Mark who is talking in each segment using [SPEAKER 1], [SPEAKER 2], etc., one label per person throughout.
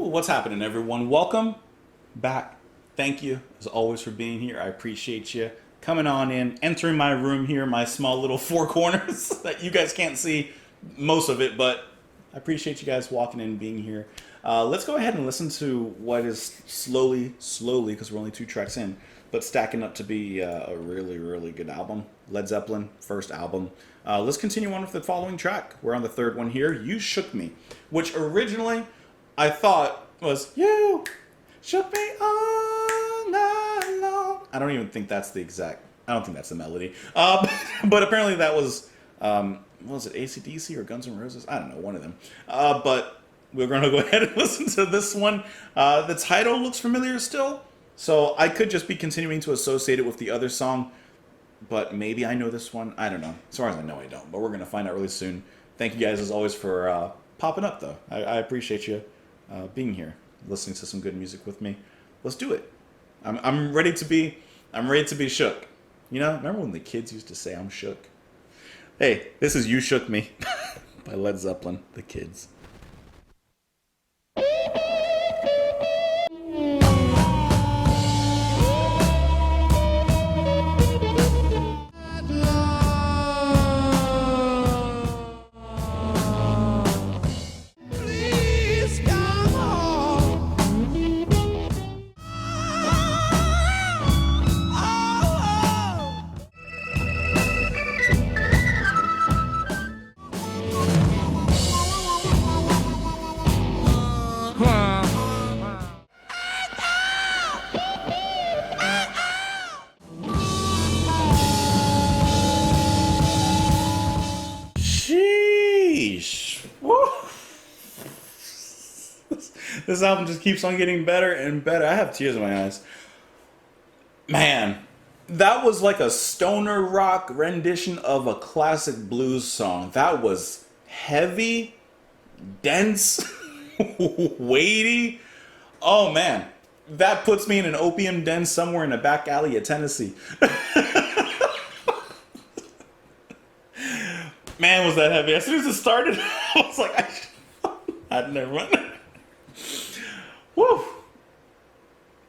[SPEAKER 1] What's happening, everyone? Welcome back. Thank you, as always, for being here. I appreciate you coming on in, entering my room here, my small little four corners that you guys can't see most of it, but I appreciate you guys walking in and being here. Let's go ahead and listen to what is slowly, because we're only 2 tracks in, but stacking up to be a really, really good album. Led Zeppelin, first album. Let's continue on with the following track. We're on the third one here, You Shook Me, which originally I thought was You Shook Me All Night Long. I don't even think that's the exact, I don't think that's the melody. But apparently that was, what was it, AC/DC or Guns N' Roses? I don't know, one of them. But we're going to go ahead and listen to this one. The title looks familiar still, so I could just be continuing to associate it with the other song, but maybe I know this one. I don't know. As far as I know, I don't, but we're going to find out really soon. Thank you guys, as always, for popping up, though. I appreciate you being here, listening to some good music with me. Let's do it. I'm ready to be shook. You know, remember when the kids used to say I'm shook? Hey, this is You Shook Me by Led Zeppelin, the kids. Sheesh. Woo. This album just keeps on getting better and better. I have tears in my eyes. Man, that was like a stoner rock rendition of a classic blues song. That was heavy, dense, weighty. Oh man, that puts me in an opium den somewhere in a back alley of Tennessee. Man, was that heavy. As soon as it started, I was like, I'd never mind. Woo!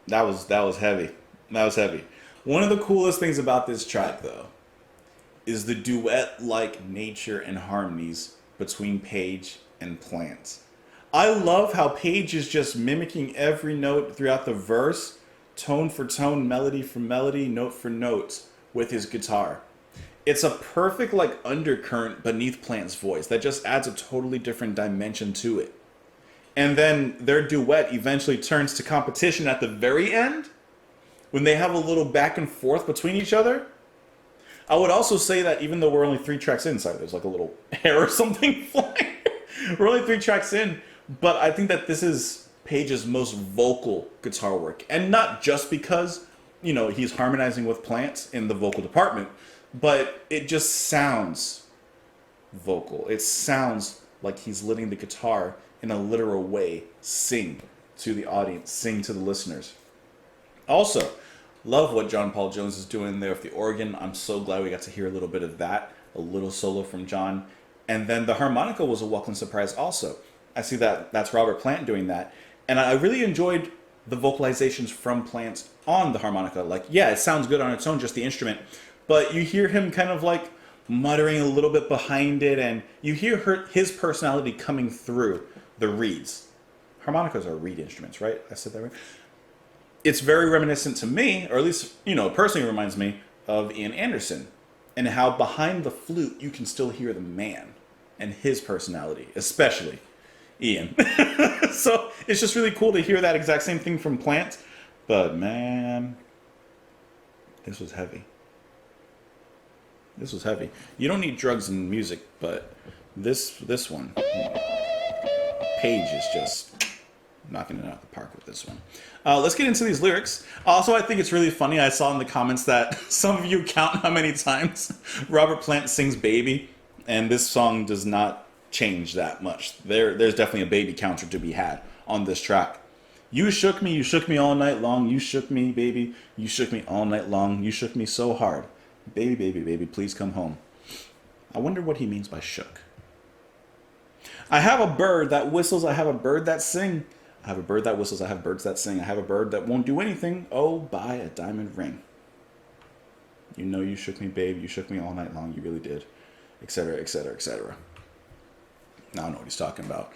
[SPEAKER 1] That was heavy. That was heavy. One of the coolest things about this track, though, is the duet-like nature and harmonies between Page and Plant. I love how Page is just mimicking every note throughout the verse, tone for tone, melody for melody, note for note, with his guitar. It's a perfect like undercurrent beneath Plant's voice that just adds a totally different dimension to it. And then their duet eventually turns to competition at the very end when they have a little back and forth between each other. I would also say that even though we're only 3 tracks in, sorry, there's like a little hair or something flying. We're only 3 tracks in, but I think that this is Page's most vocal guitar work. And not just because, you know, he's harmonizing with Plant in the vocal department, but it just sounds vocal. It sounds like he's letting the guitar, in a literal way, sing to the audience, sing to the listeners. Also, love what John Paul Jones is doing there with the organ. I'm so glad we got to hear a little bit of that, a little solo from John. And then the harmonica was a welcome surprise also. I see that that's Robert Plant doing that. And I really enjoyed the vocalizations from Plant on the harmonica. Like, yeah, it sounds good on its own, just the instrument. But you hear him kind of like muttering a little bit behind it, and you hear his personality coming through the reeds. Harmonicas are reed instruments, right? I said that right? It's very reminiscent to me, or at least, you know, personally reminds me of Ian Anderson, and how behind the flute you can still hear the man and his personality, especially Ian. So it's just really cool to hear that exact same thing from Plant. But man, this was heavy. This was heavy. You don't need drugs in music, but this one, Page is just knocking it out of the park with this one. Let's get into these lyrics. Also, I think it's really funny. I saw in the comments that some of you count how many times Robert Plant sings baby, and this song does not change that much. There's definitely a baby counter to be had on this track. You shook me all night long. You shook me, baby. You shook me all night long. You shook me so hard. Baby, baby, baby, please come home. I wonder what he means by shook. I have a bird that whistles. I have a bird that sings. I have a bird that whistles. I have birds that sing. I have a bird that won't do anything. Oh, buy a diamond ring. You know you shook me, babe. You shook me all night long. You really did. Etc., etc., etc. Now I know what he's talking about.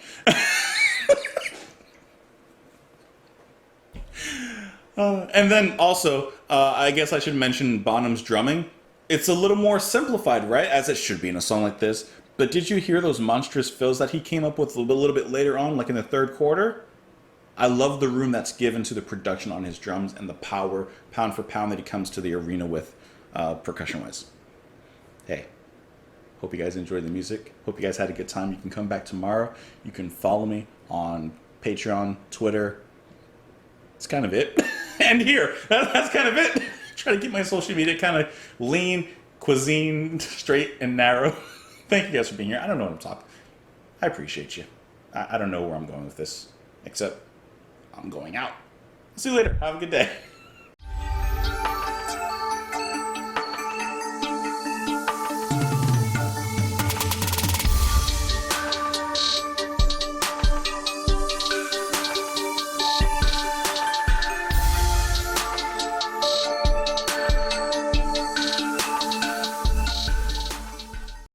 [SPEAKER 1] And then also, I guess I should mention Bonham's drumming. It's a little more simplified, right? As it should be in a song like this. But did you hear those monstrous fills that he came up with a little bit later on, like in the third quarter? I love the room that's given to the production on his drums and the power, pound for pound, that he comes to the arena with, percussion-wise. Hey, hope you guys enjoyed the music. Hope you guys had a good time. You can come back tomorrow. You can follow me on Patreon, Twitter. That's kind of it. And here, that's kind of it. Try to keep my social media kind of lean, cuisine, straight, and narrow. Thank you guys for being here. I don't know what I'm talking. I appreciate you. I don't know where I'm going with this, except I'm going out. See you later. Have a good day.